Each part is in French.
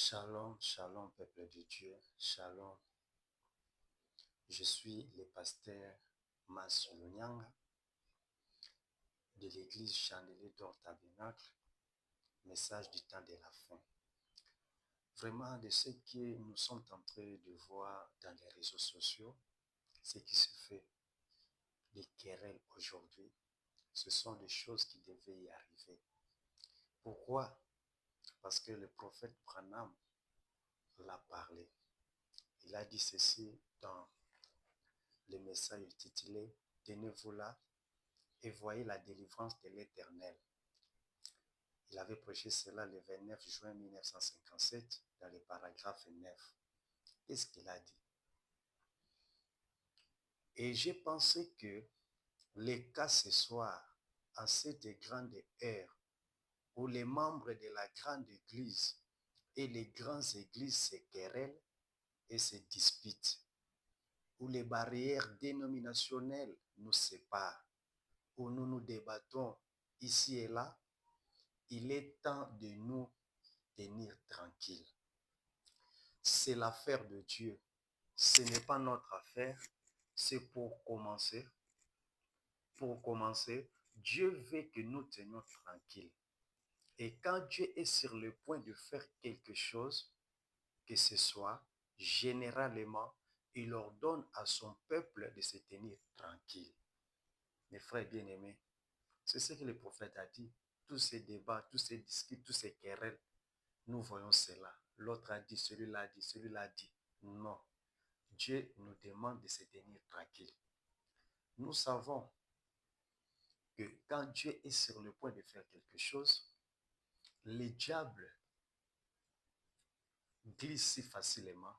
Shalom, shalom, peuple de Dieu, shalom. Je suis le pasteur Mas Lunyanga de l'église Chandelier d'Or Tabernacle, message du temps de la fin. Vraiment, de ce que nous sommes en train de voir dans les réseaux sociaux, ce qui se fait, les querelles aujourd'hui, ce sont des choses qui devaient y arriver. Pourquoi? Parce que le prophète Branham l'a parlé. Il a dit ceci dans le message intitulé « Tenez-vous là et voyez la délivrance de l'Éternel ». Il avait prêché cela le 29 juin 1957 dans le paragraphe 9. Qu'est-ce qu'il a dit? Et j'ai pensé que les cas ce soir, en cette grande ère, où les membres de la grande église et les grandes églises se querellent et se disputent, où les barrières dénominationnelles nous séparent, où nous nous débattons ici et là, il est temps de nous tenir tranquilles. C'est l'affaire de Dieu. Ce n'est pas notre affaire. C'est pour commencer. Pour commencer, Dieu veut que nous tenions tranquilles. Et quand Dieu est sur le point de faire quelque chose, que ce soit, généralement, il ordonne à son peuple de se tenir tranquille. Mes frères bien-aimés, c'est ce que le prophète a dit. Tous ces débats, tous ces disputes, tous ces querelles, nous voyons cela. L'autre a dit, celui-là a dit, celui-là a dit. Non. Dieu nous demande de se tenir tranquille. Nous savons que quand Dieu est sur le point de faire quelque chose, le diable glisse si facilement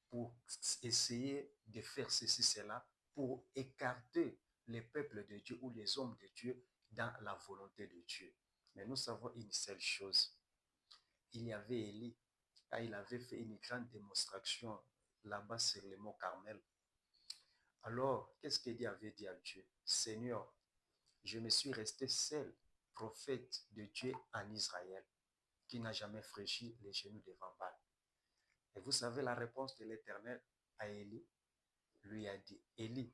pour essayer de faire ceci, cela, pour écarter les peuples de Dieu ou les hommes de Dieu dans la volonté de Dieu. Mais nous savons une seule chose. Il y avait Élie, quand il avait fait une grande démonstration là-bas sur le mont Carmel. Alors, qu'est-ce qu'Élie avait dit à Dieu? Seigneur, je me suis resté seul, prophète de Dieu en Israël, qui n'a jamais fléchi les genoux devant Baal. Et vous savez la réponse de l'Éternel à Élie? Lui a dit, Élie,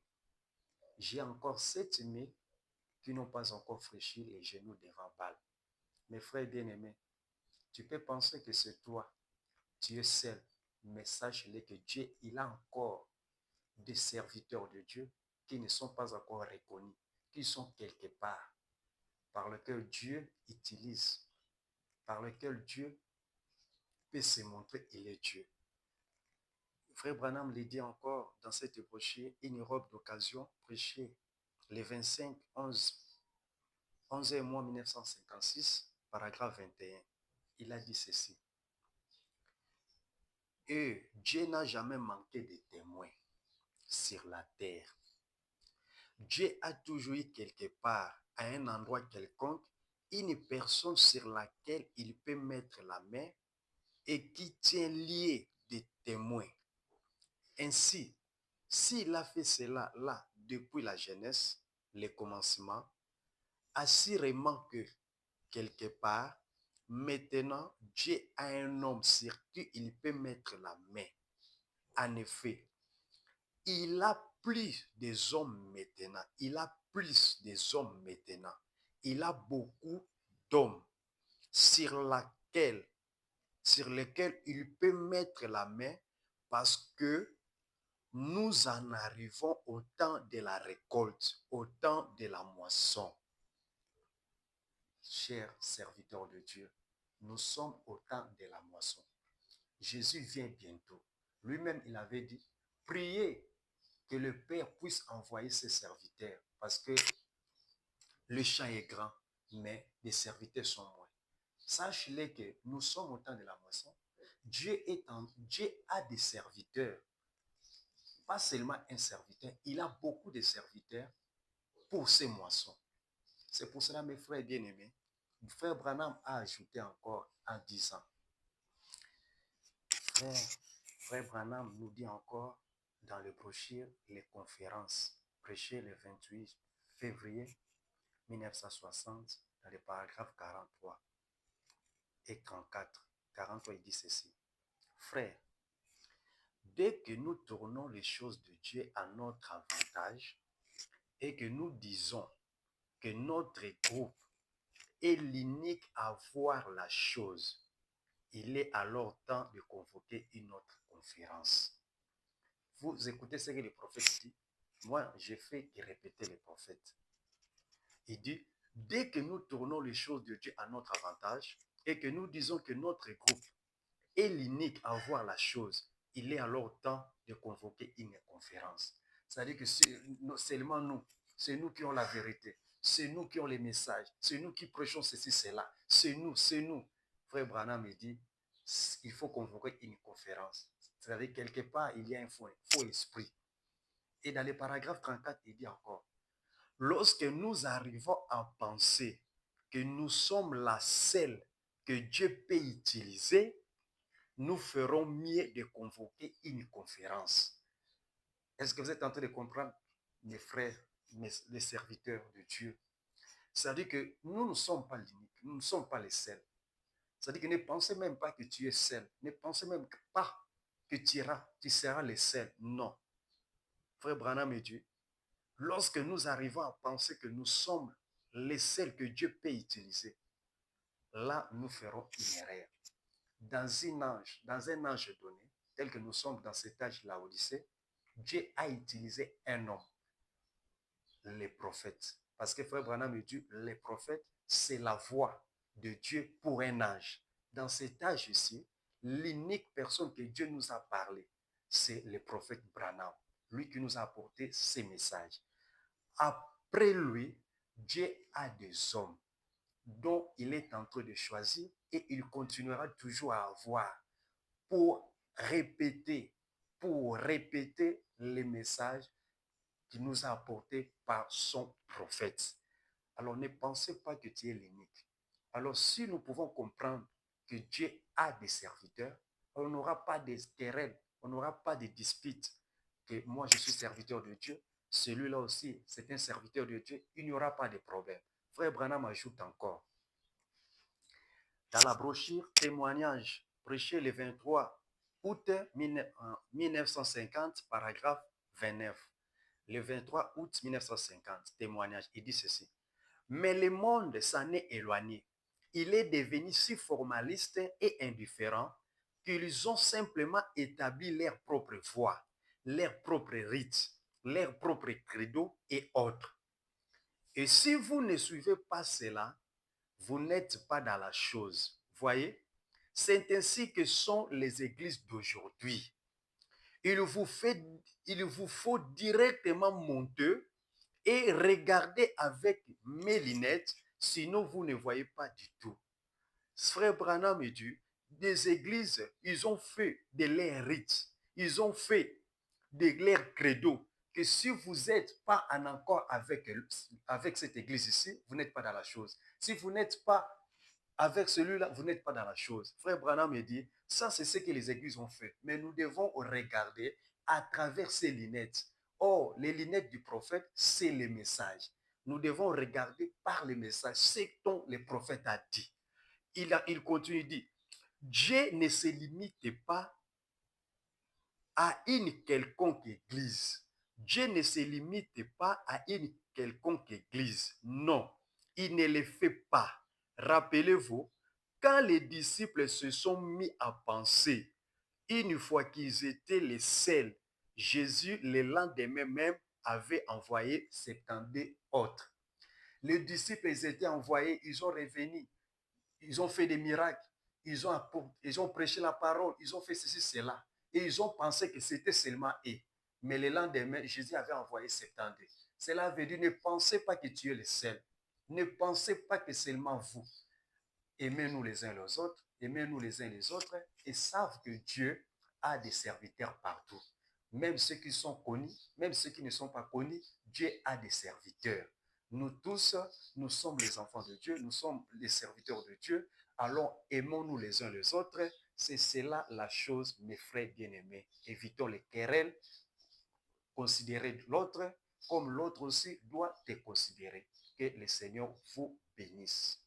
j'ai encore 7000 qui n'ont pas encore fléchi les genoux devant Baal. Mes frères bien-aimés, tu peux penser que c'est toi, tu es seul, mais sache-le que Dieu, il a encore des serviteurs de Dieu qui ne sont pas encore reconnus, qui sont quelque part, par lequel Dieu utilise, par lequel Dieu peut se montrer, il est Dieu. Frère Branham le dit encore dans cette brochure, une robe d'occasion, prêchée le 11 mois 1956, paragraphe 21. Il a dit ceci. Et Dieu n'a jamais manqué de témoins sur la terre. Dieu a toujours eu quelque part, à un endroit quelconque, une personne sur laquelle il peut mettre la main et qui tient lié des témoins. Ainsi, s'il a fait cela là depuis la jeunesse, le commencement, assurément que quelque part, maintenant, Dieu a un homme sur qui il peut mettre la main. En effet, il a plus des hommes maintenant. Il a plus des hommes maintenant. Il a beaucoup d'hommes sur lesquels il peut mettre la main parce que nous en arrivons au temps de la récolte, au temps de la moisson. Chers serviteurs de Dieu, nous sommes au temps de la moisson. Jésus vient bientôt. Lui-même, il avait dit, priez que le Père puisse envoyer ses serviteurs parce que le champ est grand, mais les serviteurs sont moins. Sachez-le que nous sommes au temps de la moisson. Dieu a des serviteurs, pas seulement un serviteur, il a beaucoup de serviteurs pour ces moissons. C'est pour cela, mes frères bien-aimés, frère Branham a ajouté encore en disant, frère Branham nous dit encore dans le brochure les conférences prêchées le 28 février 1960 dans le paragraphe 43 et 34. 43, il dit ceci. Frère, dès que nous tournons les choses de Dieu à notre avantage et que nous disons que notre groupe est l'unique à voir la chose, il est alors temps de convoquer une autre conférence. Vous écoutez ce que le prophète dit. Moi, j'ai fait que répéter les prophètes. Il dit, dès que nous tournons les choses de Dieu à notre avantage et que nous disons que notre groupe est l'unique à voir la chose, il est alors temps de convoquer une conférence. C'est-à-dire que c'est seulement nous, c'est nous qui avons la vérité, c'est nous qui avons les messages, c'est nous qui prêchons ceci, cela, c'est nous, c'est nous. Frère Branham me dit, il faut convoquer une conférence. C'est-à-dire quelque part, il y a un faux esprit. Et dans le paragraphe 34, il dit encore, lorsque nous arrivons à penser que nous sommes la seule que Dieu peut utiliser, nous ferons mieux de convoquer une conférence. Est-ce que vous êtes en train de comprendre, mes frères, les serviteurs de Dieu? C'est-à-dire que nous ne sommes pas l'unique, nous ne sommes pas les seuls. C'est-à-dire que ne pensez même pas que tu es seul, ne pensez même pas que tu seras le seul. Non. Frère Branham et Dieu, lorsque nous arrivons à penser que nous sommes les seuls que Dieu peut utiliser, là, nous ferons une erreur. Dans un âge donné, tel que nous sommes dans cet âge Laodicée, Dieu a utilisé un homme, les prophètes. Parce que Frère Branham me dit, les prophètes, c'est la voix de Dieu pour un âge. Dans cet âge ici, l'unique personne que Dieu nous a parlé, c'est le prophète Branham. Lui qui nous a apporté ces messages. Après lui, Dieu a des hommes dont il est en train de choisir et il continuera toujours à avoir pour répéter les messages qu'il nous a apportés par son prophète. Alors ne pensez pas que tu es l'unique. Alors si nous pouvons comprendre que Dieu a des serviteurs, on n'aura pas de querelles, on n'aura pas de disputes. Que moi je suis serviteur de Dieu, celui-là aussi c'est un serviteur de Dieu, il n'y aura pas de problème. Frère Branham ajoute encore, dans la brochure témoignage prêché le 23 août 1950, paragraphe 29. Le 23 août 1950, témoignage, il dit ceci. Mais le monde s'en est éloigné. Il est devenu si formaliste et indifférent qu'ils ont simplement établi leur propre voie, leur propre rite, leur propre credo et autres. Et si vous ne suivez pas cela, vous n'êtes pas dans la chose. Voyez, c'est ainsi que sont les églises d'aujourd'hui. Il vous faut directement monter et regarder avec mes lunettes, sinon vous ne voyez pas du tout. Frère Branham me dit, des églises, ils ont fait de leurs rites, ils ont fait de leur credo, que si vous n'êtes pas en accord avec cette église ici, vous n'êtes pas dans la chose. Si vous n'êtes pas avec celui-là, vous n'êtes pas dans la chose. Frère Branham me dit, ça c'est ce que les églises ont fait. Mais nous devons regarder à travers ces lunettes. Or, les lunettes du prophète, c'est les messages. Nous devons regarder par les messages ce dont le prophète a dit. Il continue, il dit, Dieu ne se limite pas à une quelconque église. Dieu ne se limite pas à une quelconque église. Non, il ne le fait pas. Rappelez-vous, quand les disciples se sont mis à penser, une fois qu'ils étaient les seuls, Jésus, le lendemain même, avait envoyé 70 autres. Les disciples, ils étaient envoyés, ils ont revenu, ils ont fait des miracles, ils ont prêché la parole, ils ont fait ceci, cela. Et ils ont pensé que c'était seulement eux. Mais le lendemain, Jésus avait envoyé 70. Cela veut dire, ne pensez pas que tu es le seul. Ne pensez pas que seulement vous. Aimez-nous les uns les autres, aimez-nous les uns les autres, et savent que Dieu a des serviteurs partout. Même ceux qui sont connus, même ceux qui ne sont pas connus, Dieu a des serviteurs. Nous tous, nous sommes les enfants de Dieu, nous sommes les serviteurs de Dieu. Alors aimons-nous les uns les autres. C'est cela la chose, mes frères bien-aimés. Évitons les querelles, considérez l'autre comme l'autre aussi doit te considérer. Que le Seigneur vous bénisse.